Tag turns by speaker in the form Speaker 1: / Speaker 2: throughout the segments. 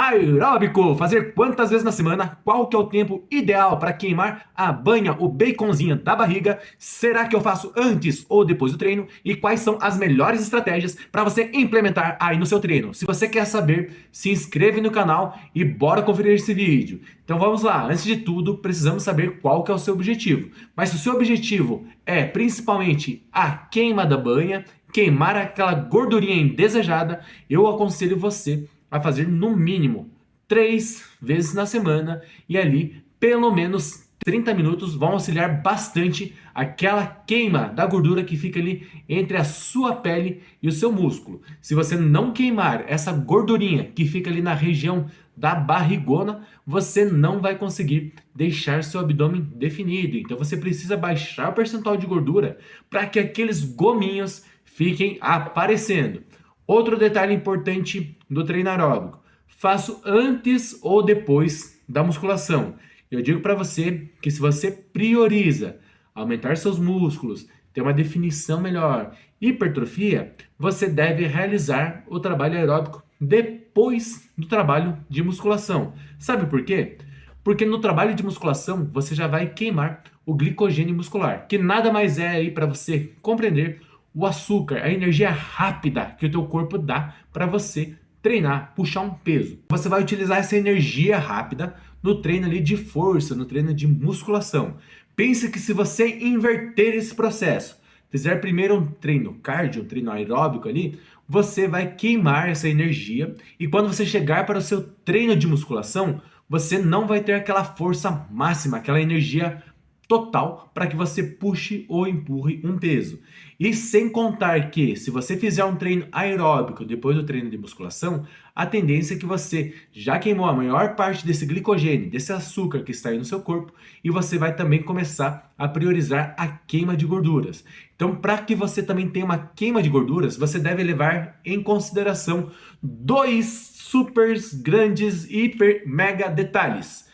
Speaker 1: Aeróbico, fazer quantas vezes na semana? Qual que é o tempo ideal para queimar a banha, o baconzinho da barriga? Será que eu faço antes ou depois do treino? E quais são as melhores estratégias para você implementar aí no seu treino? Se você quer saber, se inscreve no canal e bora conferir esse vídeo. Então vamos lá, antes de tudo, precisamos saber qual que é o seu objetivo. Mas se o seu objetivo é principalmente a queima da banha, queimar aquela gordurinha indesejada, eu aconselho você a fazer no mínimo 3 vezes na semana e ali pelo menos 30 minutos vão auxiliar bastante aquela queima da gordura que fica ali entre a sua pele e o seu músculo. Se você não queimar essa gordurinha que fica ali na região da barrigona, você não vai conseguir deixar seu abdômen definido. Então você precisa baixar o percentual de gordura para que aqueles gominhos fiquem aparecendo. Outro detalhe importante do treino aeróbico: faço antes ou depois da musculação. Eu digo para você que se você prioriza aumentar seus músculos, ter uma definição melhor, hipertrofia, você deve realizar o trabalho aeróbico depois do trabalho de musculação. Sabe por quê? Porque no trabalho de musculação você já vai queimar o glicogênio muscular, que nada mais é aí para você compreender o açúcar, a energia rápida que o teu corpo dá para você treinar, puxar um peso. Você vai utilizar essa energia rápida no treino ali de força, no treino de musculação. Pense que se você inverter esse processo, fizer primeiro um treino cardio, um treino aeróbico ali, você vai queimar essa energia e quando você chegar para o seu treino de musculação, você não vai ter aquela força máxima, aquela energia total para que você puxe ou empurre um peso. E sem contar que, se você fizer um treino aeróbico depois do treino de musculação, a tendência é que você já queimou a maior parte desse glicogênio, desse açúcar que está aí no seu corpo, e você vai também começar a priorizar a queima de gorduras. Então, para que você também tenha uma queima de gorduras, você deve levar em consideração dois super grandes, hiper, mega detalhes.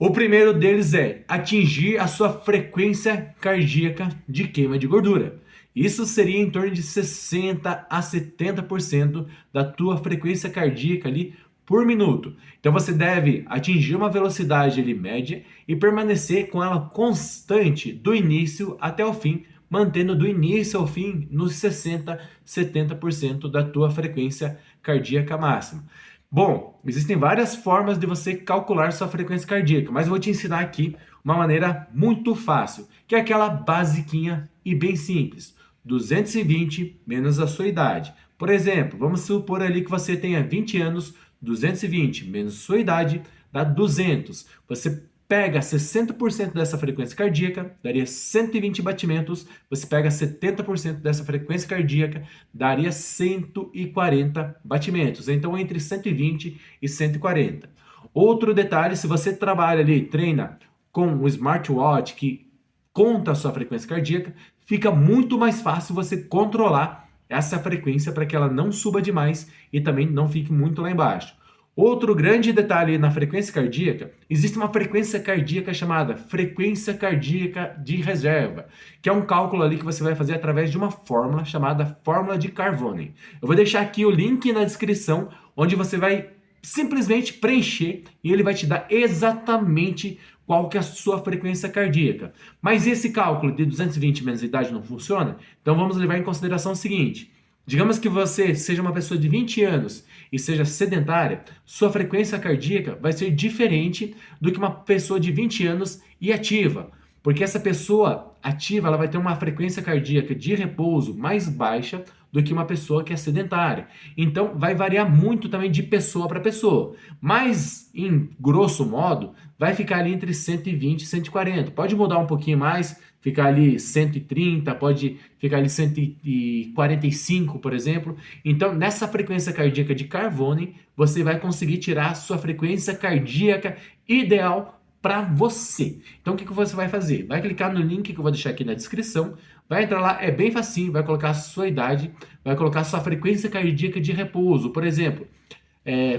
Speaker 1: O primeiro deles é atingir a sua frequência cardíaca de queima de gordura. Isso seria em torno de 60 a 70% da tua frequência cardíaca ali por minuto. Então você deve atingir uma velocidade ali média e permanecer com ela constante do início até o fim, mantendo do início ao fim nos 60, 70% da tua frequência cardíaca máxima. Bom, existem várias formas de você calcular sua frequência cardíaca, mas eu vou te ensinar aqui uma maneira muito fácil, que é aquela basiquinha e bem simples. 220 menos a sua idade. Por exemplo, vamos supor ali que você tenha 20 anos, 220 menos sua idade dá 200. Você pega 60% dessa frequência cardíaca, daria 120 batimentos. Você pega 70% dessa frequência cardíaca, daria 140 batimentos. Então, entre 120 e 140. Outro detalhe, se você trabalha ali, treina com o smartwatch que conta a sua frequência cardíaca, fica muito mais fácil você controlar essa frequência para que ela não suba demais e também não fique muito lá embaixo. Outro grande detalhe na frequência cardíaca, existe uma frequência cardíaca chamada frequência cardíaca de reserva, que é um cálculo ali que você vai fazer através de uma fórmula chamada fórmula de Carnot. Eu vou deixar aqui o link na descrição, onde você vai simplesmente preencher e ele vai te dar exatamente qual que é a sua frequência cardíaca. Mas esse cálculo de 220 menos a idade não funciona? Então vamos levar em consideração o seguinte: digamos que você seja uma pessoa de 20 anos e seja sedentária, sua frequência cardíaca vai ser diferente do que uma pessoa de 20 anos e ativa. Porque essa pessoa ativa, ela vai ter uma frequência cardíaca de repouso mais baixa do que uma pessoa que é sedentária. Então, vai variar muito também de pessoa para pessoa. Mas, em grosso modo, vai ficar ali entre 120 e 140. Pode mudar um pouquinho mais, ficar ali 130, pode ficar ali 145, por exemplo. Então, nessa frequência cardíaca de Carnot, você vai conseguir tirar a sua frequência cardíaca ideal para você. Então, o que você vai fazer? Vai clicar no link que eu vou deixar aqui na descrição, vai entrar lá, é bem facinho, vai colocar a sua idade, vai colocar a sua frequência cardíaca de repouso. Por exemplo,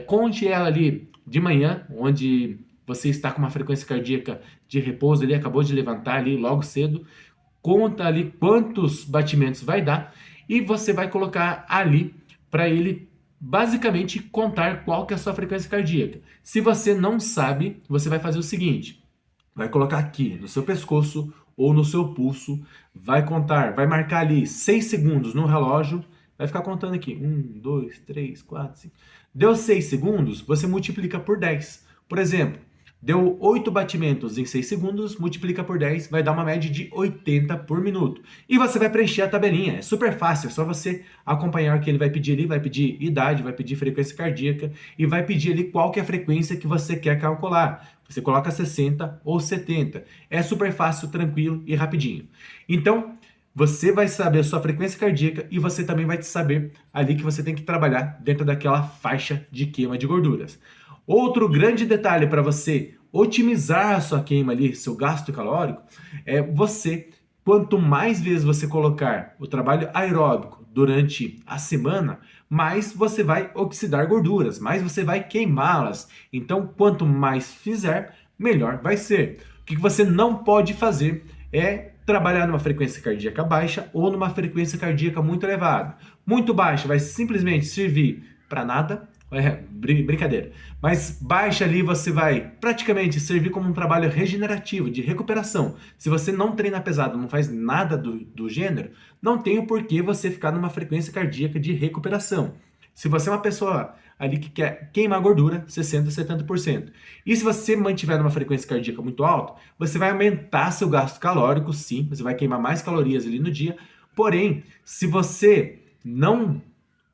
Speaker 1: conte ela ali de manhã, onde você está com uma frequência cardíaca de repouso, ele acabou de levantar ali logo cedo, conta ali quantos batimentos vai dar e você vai colocar ali para ele basicamente contar qual que é a sua frequência cardíaca. Se você não sabe, você vai fazer o seguinte: vai colocar aqui no seu pescoço ou no seu pulso, vai contar, vai marcar ali 6 segundos no relógio, vai ficar contando aqui, 1, 2, 3, 4, 5. Deu 6 segundos, você multiplica por 10. Por exemplo, deu 8 batimentos em 6 segundos, multiplica por 10, vai dar uma média de 80 por minuto. E você vai preencher a tabelinha, é super fácil, é só você acompanhar o que ele vai pedir ali, vai pedir idade, vai pedir frequência cardíaca e vai pedir ali qual que é a frequência que você quer calcular. Você coloca 60 ou 70. É super fácil, tranquilo e rapidinho. Então, você vai saber a sua frequência cardíaca e você também vai saber ali que você tem que trabalhar dentro daquela faixa de queima de gorduras. Outro grande detalhe para você otimizar a sua queima ali, seu gasto calórico, é você, quanto mais vezes você colocar o trabalho aeróbico durante a semana, mais você vai oxidar gorduras, mais você vai queimá-las. Então, quanto mais fizer, melhor vai ser. O que você não pode fazer é trabalhar numa frequência cardíaca baixa ou numa frequência cardíaca muito elevada. Muito baixa vai simplesmente servir para nada. Brincadeira. Mas baixa ali você vai praticamente servir como um trabalho regenerativo, de recuperação. Se você não treina pesado, não faz nada do gênero, não tem o porquê você ficar numa frequência cardíaca de recuperação. Se você é uma pessoa ali que quer queimar gordura, 60%, 70%. E se você mantiver numa frequência cardíaca muito alta, você vai aumentar seu gasto calórico, sim, você vai queimar mais calorias ali no dia. Porém, se você não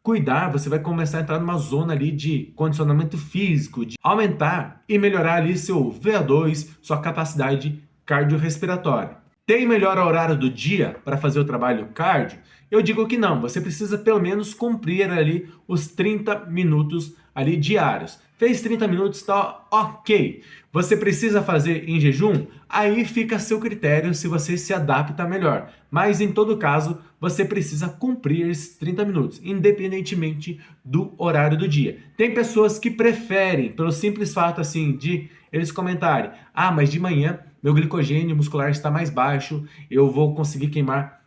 Speaker 1: cuidar, você vai começar a entrar numa zona ali de condicionamento físico, de aumentar e melhorar ali seu VO2, sua capacidade cardiorrespiratória. Tem melhor horário do dia para fazer o trabalho cardio? Eu digo que não, você precisa pelo menos cumprir ali os 30 minutos ali diários. Fez 30 minutos, tá ok. Você precisa fazer em jejum? Aí fica a seu critério se você se adapta melhor. Mas em todo caso, você precisa cumprir esses 30 minutos, independentemente do horário do dia. Tem pessoas que preferem, pelo simples fato assim de eles comentarem: ah, mas de manhã meu glicogênio muscular está mais baixo, eu vou conseguir queimar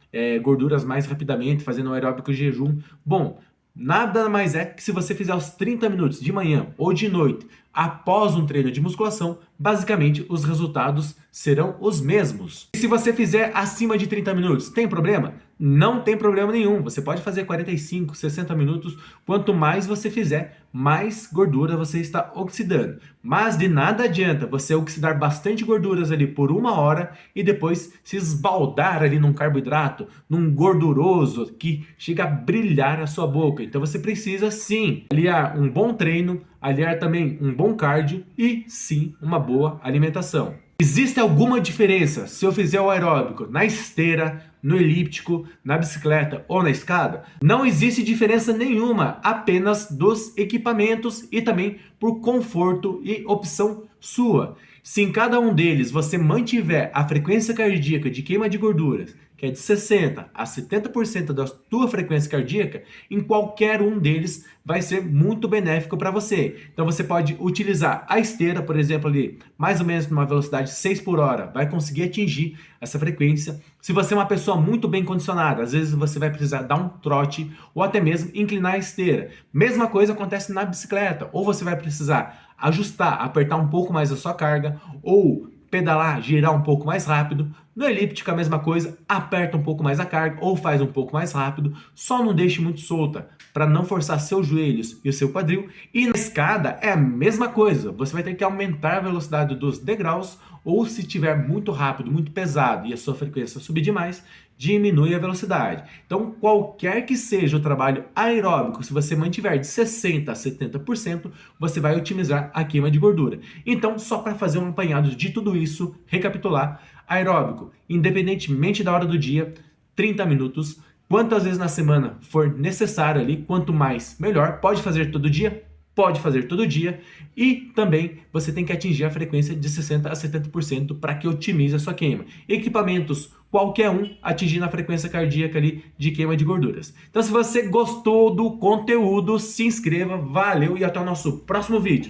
Speaker 1: gorduras mais rapidamente fazendo um aeróbico jejum. Bom, nada mais é que se você fizer os 30 minutos de manhã ou de noite após um treino de musculação, basicamente os resultados serão os mesmos. E se você fizer acima de 30 minutos, tem problema? Não tem problema nenhum. Você pode fazer 45, 60 minutos. Quanto mais você fizer, mais gordura você está oxidando. Mas de nada adianta você oxidar bastante gorduras ali por 1 hora e depois se esbaldar ali num carboidrato, num gorduroso que chega a brilhar a sua boca. Então você precisa sim aliar um bom treino, aliar também um bom cardio e sim uma boa alimentação. Existe alguma diferença se eu fizer o aeróbico na esteira, no elíptico, na bicicleta ou na escada? Não existe diferença nenhuma, apenas dos equipamentos e também por conforto e opção sua. Se em cada um deles você mantiver a frequência cardíaca de queima de gorduras, que é de 60% a 70% da tua frequência cardíaca, em qualquer um deles vai ser muito benéfico para você. Então você pode utilizar a esteira, por exemplo, ali, mais ou menos numa velocidade 6 por hora, vai conseguir atingir essa frequência. Se você é uma pessoa muito bem condicionada, às vezes você vai precisar dar um trote ou até mesmo inclinar a esteira. Mesma coisa acontece na bicicleta, ou você vai precisar ajustar, apertar um pouco mais a sua carga, ou pedalar, girar um pouco mais rápido. No elíptico a mesma coisa, aperta um pouco mais a carga ou faz um pouco mais rápido, só não deixe muito solta para não forçar seus joelhos e o seu quadril. E na escada é a mesma coisa, você vai ter que aumentar a velocidade dos degraus ou se tiver muito rápido, muito pesado e a sua frequência subir demais, diminui a velocidade. Então, qualquer que seja o trabalho aeróbico, se você mantiver de 60% a 70%, você vai otimizar a queima de gordura. Então, só para fazer um apanhado de tudo isso, recapitular, aeróbico, independentemente da hora do dia, 30 minutos, quantas vezes na semana for necessário ali, quanto mais, melhor. Pode fazer todo dia? Pode fazer todo dia. E também você tem que atingir a frequência de 60% a 70% para que otimize a sua queima. Equipamentos, qualquer um, atingindo a frequência cardíaca ali de queima de gorduras. Então se você gostou do conteúdo, se inscreva, valeu e até o nosso próximo vídeo.